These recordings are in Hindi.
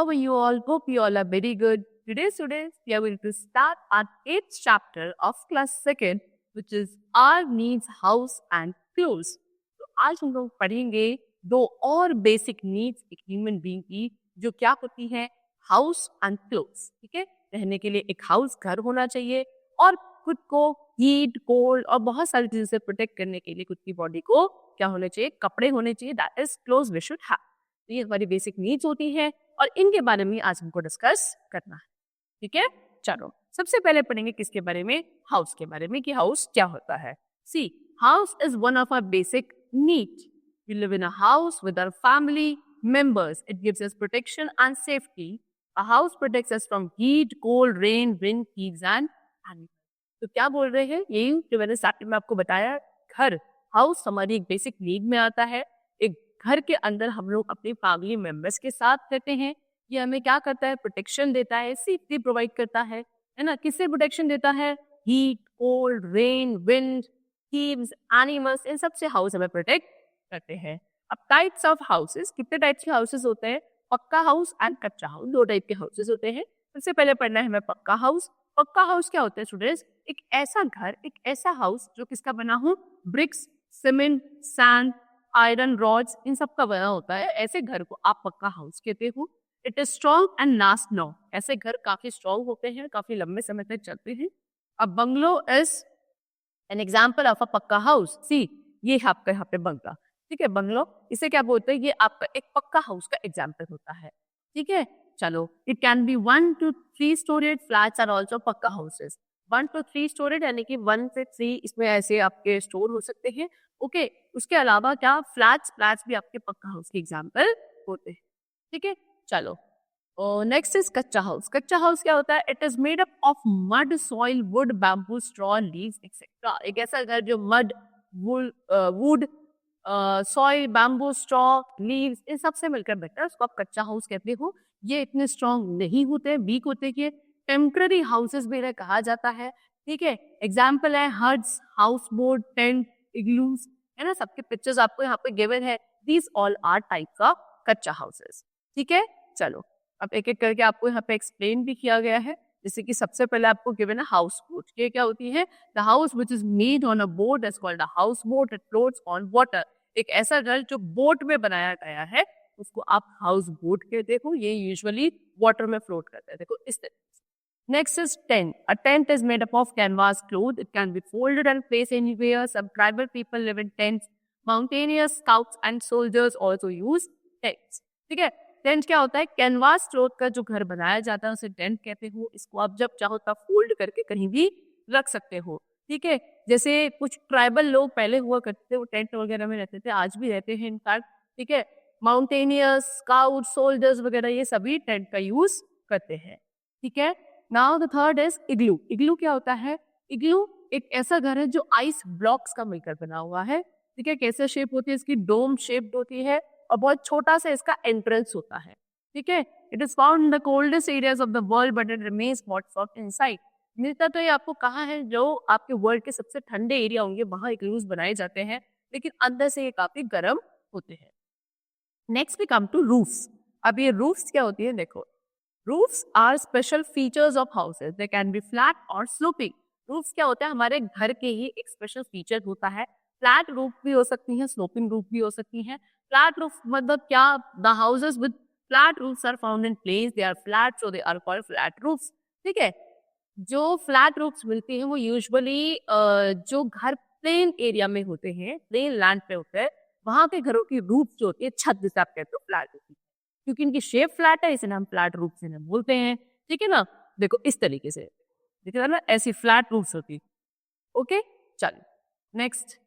How are you all? Hope you all are very good. Today's students, we are going to start our 8th chapter of class 2nd, which is Our Needs, House and Clothes. तो आज हम लोग पढ़ेंगे दो और बेसिक नीड्स एक ह्यूमन बीइंग की, जो क्या होती है, हाउस एंड क्लोथ्स. ठीक है, रहने के लिए एक हाउस, घर होना चाहिए, और खुद को हीट, कोल्ड और बहुत सारी चीजों से प्रोटेक्ट करने के लिए खुद की बॉडी को क्या होने चाहिए, कपड़े होने चाहिए. That is clothes we should have. तो ये हमारी बेसिक नीड्स होती हैं और इनके बारे में आज हमको डिस्कस करना है. ठीक है, चलो सबसे पहले पढ़ेंगे किसके बारे में, हाउस के बारे में, कि हाउस क्या होता है. See, house is one of our basic needs. We live in a house with our family members. It gives us protection and safety. A house protects us from heat, cold, rain, wind, thieves and animals. तो क्या बोल रहे हैं, यही जो मैंने स्टार्टिंग में आपको बताया, घर, हाउस हमारी एक बेसिक नीड में आता है. एक घर के अंदर हम लोग अपने फैमिली मेंबर्स के साथ रहते हैं. ये हमें क्या करता है, प्रोटेक्शन देता है, सेफ्टी प्रोवाइड करता है ना. किससे प्रोटेक्शन देता है, heat, cold, rain, wind, thieves, animals, इन सब से हाउस हमें प्रोटेक्ट करते हैं. अब टाइप्स ऑफ हाउसेस, कितने टाइप्स के हाउसेस होते हैं, pucca house and kutcha house, दो टाइप के हाउसेस होते हैं. सबसे पहले पढ़ना है हमें पक्का हाउस. पक्का हाउस क्या होता है स्टूडेंट्स, एक ऐसा घर, एक ऐसा हाउस जो किसका बना हो, bricks, cement, sand, iron rods, इन सब का बना होता है. ऐसे घर को आप पक्का हाउस कहते हो. It is strong and last long. ऐसे घर काफी स्ट्रॉन्ग होते हैं, काफी लंबे समय तक चलते हैं. अब bungalow is an example of a पक्का हाउस. सी, ये है आपका यहाँ पे बंगला. ठीक है, बंगलो, इसे क्या बोलते हैं, ये आपका एक पक्का हाउस का एग्जाम्पल होता है. ठीक है, चलो, it can be 1 to 3 storeyed flats are also pucca houses. 1 to 3 storeyed यानी कि 1 से 3 इसमें ऐसे आपके स्टोर हो सकते हैं. ओके, उसके अलावा क्या, फ्लैट्स भी आपके पक्का हाउस के एग्जाम्पल होते हैं. ठीक है, चलो, next is kutcha house. Kutcha house क्या होता है, it is made up of mud, soil, wood, bamboo, straw, leaves etcetera. एक ऐसा घर जो mud, wood, soil, bamboo, straw, leaves, इन सब से मिलकर बनता है, उसको आप कच्चा हाउस कहते हो. ये इतने स्ट्रॉन्ग नहीं होते, वीक होते हैं. टेम्पररी हाउसेस भी इन्हें कहा जाता है. ठीक है, एग्जाम्पल है huts, house boat, tent, igloos, है ना. सबके पिक्चर्स आपको यहाँ पे गिवन है. These all are types of kutcha houses. ठीक है, चलो अब एक एक करके आपको यहाँ पे एक्सप्लेन भी किया गया है. जैसे कि सबसे पहले आपको गिवन है हाउस बोट. ये क्या होती है, the house which is made on a boat is called a house boat. It floats on water. एक ऐसा घर जो बोट में बनाया गया है उसको आप हाउस बोट कहते हो. ये यूजुअली वाटर में फ्लोट करता है. देखो इस तरह. Next is tent. A tent is made up of canvas cloth. It can be folded and placed anywhere. Some tribal people live in tents. Mountaineers, scouts and soldiers also use tents. ठीक है, टेंट क्या होता है, कैनवास क्लॉथ का जो घर बनाया जाता है उसे टेंट कहते हो. इसको आप जब चाहो तब फोल्ड करके कहीं भी रख सकते हो. ठीक है, जैसे कुछ ट्राइबल लोग पहले हुआ करते थे, वो टेंट वगैरह में रहते थे, आज भी रहते हैं इनफैक्ट. ठीक है, माउंटेनियर्स, स्काउट, सोल्जर्स वगैरह ये सभी टेंट का यूज करते हैं. ठीक है, नाउ द थर्ड इज इग्लू. इग्लू क्या होता है, इग्लू एक ऐसा घर है जो आइस ब्लॉक्स का मिलकर बना हुआ है. ठीक है, कैसे शेप होती है इसकी, डोम शेप्ड होती है और बहुत छोटा सा इसका एंट्रेंस होता है. ठीक है, it is found in the coldest areas of the world but it remains hot soft inside. मिलता तो ये आपको कहाँ है, जो आपके वर्ल्ड के सबसे ठंडे एरिया होंगे वहां इग्लूज बनाए जाते हैं, लेकिन अंदर से ये काफी गर्म होते हैं. Next we come to roofs. अब ये रूफ्स क्या होती है, देखो, roofs are special features of houses. They can be flat or sloping. roofs क्या होता है, हमारे घर के ही एक स्पेशल फीचर होता है. फ्लैट रूफ भी हो सकती है, स्लोपिंग रूफ भी हो सकती है. फ्लैट रूफ मतलब क्या, the houses with flat roofs are found in place, they are flat so they are called flat roofs. ठीक है, जो फ्लैट रूफ्स मिलती हैं वो यूजुअली जो घर प्लेन एरिया में होते हैं, प्लेन लैंड पे होते हैं, वहां के घरों की रूफ जो होती है, छत जिसे आप कहते हो, फ्लैट होती है. क्योंकि इनकी शेप फ्लैट है, इसे हम फ्लैट रूफ से बोलते हैं. ठीक है ना, देखो इस तरीके से, देखिए ना, ऐसी फ्लैट रूफ्स होती. ओके, चलिए, next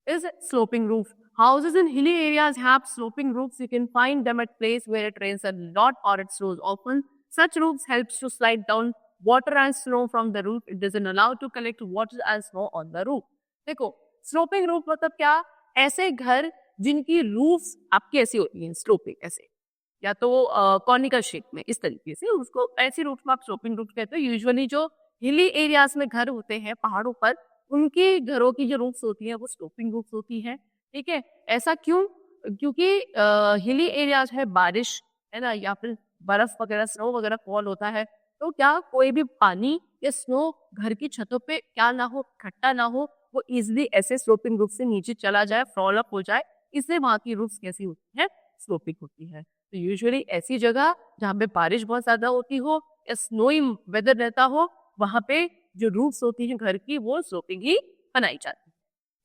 is sloping roof. Houses in hilly areas have sloping roofs. You can find them at place where it rains a lot or it snows often. Such roofs helps to slide down water and snow from the roof. It doesn't allow to collect water and snow on the roof. देखो, स्लोपिंग रूफ मतलब क्या, ऐसे घर जिनकी रूफ्स आपकी ऐसी होती हैं, स्लोपिंग ऐसे, या तो कॉनिकल शेप में, इस तरीके से, उसको ऐसी रूफ में आप स्लोपिंग रूफ कहते हो. यूजुअली जो हिली एरियाज में घर होते हैं पहाड़ों पर, उनके घरों की जो रूफ्स होती हैं वो स्लोपिंग रूफ्स होती हैं. ठीक है, ऐसा क्यों, क्योंकि हिली एरियाज है, बारिश है ना, या फिर बर्फ वगैरह स्नो वगैरह फॉल होता है, तो क्या कोई भी पानी या स्नो घर की छतों पे क्या ना हो, इकट्ठा ना हो, वो इजिली ऐसे स्लोपिंग रूफ से नीचे चला जाए, फॉल अप हो जाए, इसलिए वहाँ की रूफ्स कैसी होती है, स्लोपिंग होती है। तो यूजुअली ऐसी जगह जहाँ पे बारिश बहुत ज्यादा होती हो या स्नोई वेदर रहता हो, वहां पे जो रूफ्स होती हैं घर की वो स्लोपिंग ही बनाई जाती है।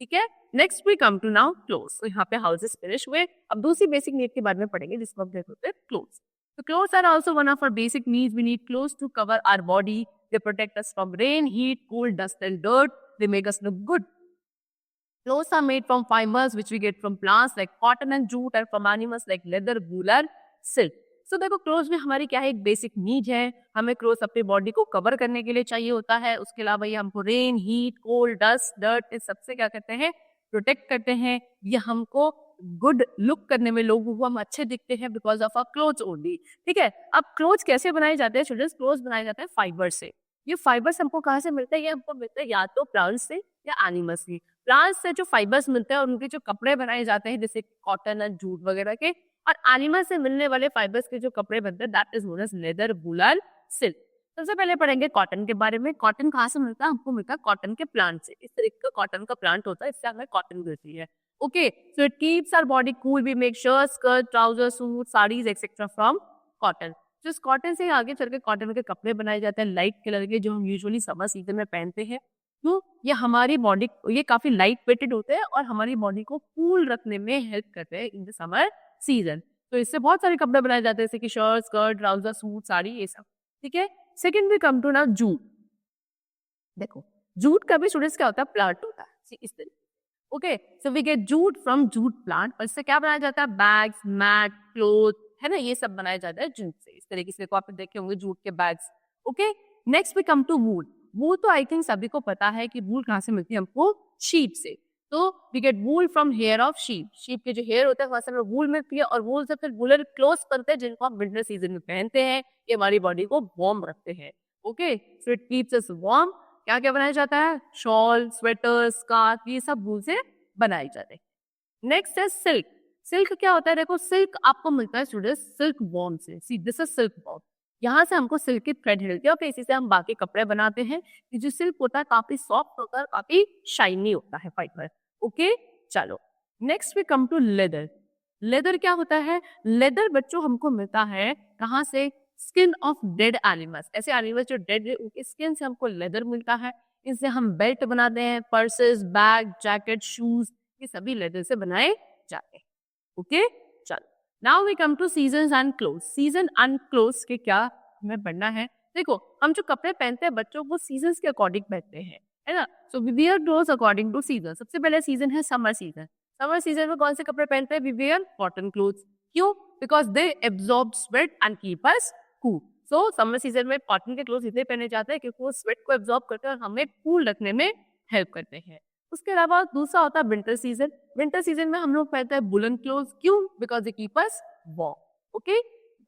ठीक है, next we come to now clothes. तो यहाँ पे हाउसेस फिनिश हुए, अब दूसरी बेसिक नीड के बारे में पढ़ेंगे जिसको हम कहते हैं clothes. So clothes are also one of our basic needs. We need clothes to cover our body. They protect us from rain, heat, cold, dust and dirt. They make us look good. Clothes are made from fibers which we get from plants like cotton and jute and from animals like leather, wool and silk. So देखो क्लोथ्स में हमारी क्या है, एक बेसिक नीड है, हमें क्लोथ्स अपनी बॉडी को कवर करने के लिए चाहिए होता है। उसके अलावा ये हमको rain, heat, cold, dust, dirt इस सबसे क्या करते हैं, प्रोटेक्ट करते हैं। ये हमको गुड लुक करने में, लोगों को हम अच्छे दिखते हैं because of our clothes only. ठीक है, अब क्लोथ्स कैसे बनाए जाते हैं चिल्ड्रंस? क्लोथ्स बनाए जाते हैं फाइबर से। ये फाइबर्स हमको कहाँ से मिलते हैं? ये हमको मिलते हैं या तो प्लांट्स से या एनिमल्स से। प्लांट्स से जो फाइबर्स मिलते हैं और उनके जो कपड़े बनाए जाते हैं जैसे कॉटन और जूट वगैरह के, और एनिमल से मिलने वाले फाइबर्स के जो कपड़े बनते हैं that is known as leather, wool and silk. सबसे पहले पढ़ेंगे कॉटन के बारे में। कॉटन कहाँ से मिलता है? हमको मिलता है कॉटन के प्लांट से। इस तरीके का कॉटन का प्लांट होता है, इससे हमें कॉटन मिलती है। Okay, so it keeps our body cool. We make shirts, skirts, trousers, suits, sarees, etc. from cotton. तो इस कॉटन से आगे चल के कॉटन के कपड़े बनाए जाते हैं लाइट कलर के, जो हम यूजुअली समर सीजन में पहनते हैं। तो ये हमारी बॉडी, ये काफी लाइट वेटेड होते हैं और हमारी बॉडी को कूल रखने में हेल्प करते हैं इन द समर सीजन। तो इससे बहुत सारे कपड़े बनाए जाते हैं जैसे कि shirt, skirt, trouser, suit, sari, ये सब। ठीक है, second we come to now jute. देखो जूट का भी स्टूडेंट्स क्या होता है, प्लांट होता है इस तरीके। Okay, so we get jute from jute plant. और इससे क्या बनाया जाता है? बैग्स, मैट, क्लोथ, है ना, ये सब बनाया जाता है जूट से। इस तरीके से आप देखे होंगे जूट के bags. Okay, next we come to wool. Wool तो आई थिंक सभी को पता है कि वूल कहाँ से मिलती है हमको, शीप से। तो we get wool from hair of sheep. Sheep के जो हेयर होता है वहां से हमें वूल मिलती है, और वूल से फिर वूलन क्लोथ्स बनते हैं जिनको हम विंटर सीजन में पहनते हैं। ये हमारी बॉडी को वार्म रखते हैं। Okay, so it keeps us warm. क्या क्या बनाया जाता है? शॉल, स्वेटर, स्कार्फ, ये सब वूल से बनाई जाते हैं। नेक्स्ट है सिल्क। सिल्क क्या होता है? देखो सिल्क आपको मिलता है स्टूडेंट्स सिल्क वॉर्म से। See this is silk worm. यहाँ से हमको सिल्क की थ्रेड मिलती है। ओके, इसी से हम बाकी कपड़े बनाते हैं। जो सिल्क होता है काफी सॉफ्ट होता है, काफी शाइनी होता है फाइबर। ओके, चलो next we come to leather. Leather क्या होता है? लेदर बच्चों हमको मिलता है कहाँ से? Skin of dead animals. ऐसे एनिमल्स जो डेड है उनके स्किन से हमको लेदर मिलता है। इससे हम बेल्ट बनाते हैं, पर्सेस, बैग, जैकेट, शूज, ये सभी लेदर से बनाए जाते हैं। ओके, चलो now we come to seasons and clothes. Season and clothes के क्या हमें पढ़ना है? देखो हम जो कपड़े पहनते हैं बच्चों, वो सीजन्स के अकॉर्डिंग पहनते हैं, है ना। So we wear clothes according to season. सबसे पहले सीजन है समर सीजन। समर सीजन में कौन से कपड़े पहनते हैं? We wear cotton clothes. क्यों? Because they absorb sweat and keep us cool. So summer season में कॉटन के क्लोथ्स इसलिए पहने जाते हैं क्योंकि वो स्वेट को एब्जॉर्ब करते हैं और हमें कूल रखने में हेल्प करते हैं। उसके अलावा दूसरा होता है विंटर सीजन। विंटर सीजन में हम लोग पहनते हैं वुलन क्लोथ्स। क्यों? Because they keep us warm. Okay,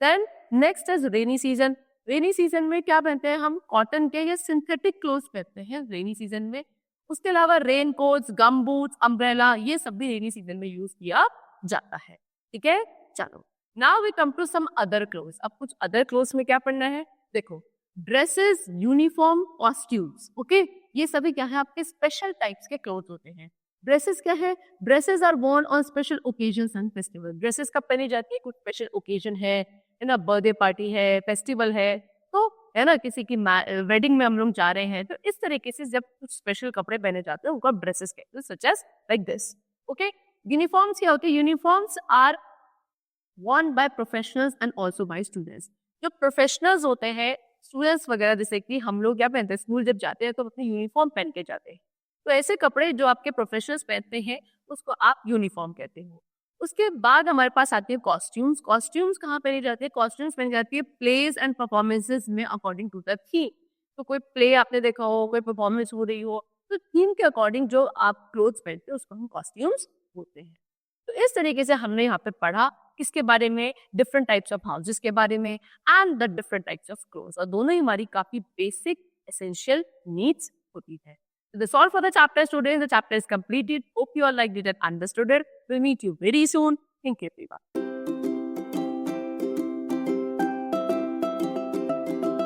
then next is rainy season. Rainy season में क्या पहनते हैं हम? कॉटन के या सिंथेटिक क्लोथ्स पहनते हैं रेनी सीजन में। उसके अलावा रेन कोट्स, गम बूट्स, अम्ब्रेला, ये सब भी रेनी सीजन में यूज किया जाता है। ठीक है, चलो now we come to some other clothes. अब कुछ अदर क्लोथ्स में क्या पढ़ना है? देखो ड्रेसेस, यूनिफॉर्म, कॉस्ट्यूम्स। ओके, ये सभी क्या है? आपके स्पेशल टाइप्स के क्लोथ होते हैं। ड्रेसेस क्या है? Dresses are worn on special occasions and festival. Dresses कब पहनी जाती है? कुछ स्पेशल ओकेजन है ना, बर्थडे पार्टी है, फेस्टिवल है, तो है ना, किसी की वेडिंग में हम लोग जा रहे हैं, तो इस तरीके से जब कुछ स्पेशल कपड़े पहने जाते हैं उनको ड्रेसेस कहते हैं, such as like this. Okay, uniforms क्या होती है? Uniforms are worn by professionals and also by students। जो प्रोफेशनल्स होते हैं, स्टूडेंट्स वगैरह, जैसे कि हम लोग क्या पहनते हैं, स्कूल जब जाते हैं तो अपने यूनिफॉर्म पहन के जाते हैं। तो ऐसे कपड़े जो आपके प्रोफेशनल्स पहनते हैं उसको आप यूनिफॉर्म कहते हो। उसके बाद हमारे पास आती है कॉस्ट्यूम्स। कॉस्ट्यूम्स कहाँ पहनी जाती है? कॉस्ट्यूम्स पहनी जाती है प्लेज एंड परफॉर्मेंसेज में अकॉर्डिंग टू द थीम। तो कोई प्ले आपने देखा हो, कोई परफॉर्मेंस हो रही हो, तो थीम के अकॉर्डिंग जो आप क्लोथ्स पहनते हैं उसको हम कॉस्ट्यूम्स बोलते हैं। तो इस तरीके से हमने यहाँ पे पढ़ा किसके बारे में? डिफरेंट टाइप्स ऑफ हाउसेस के बारे में and the different types of clothes. और दोनों ही हमारी काफी बेसिक एसेंशियल नीड्स होती है। So that's all for the chapter, students. The chapter is completed. Hope you all liked it and understood it. We'll meet you very soon. Thank you, everyone.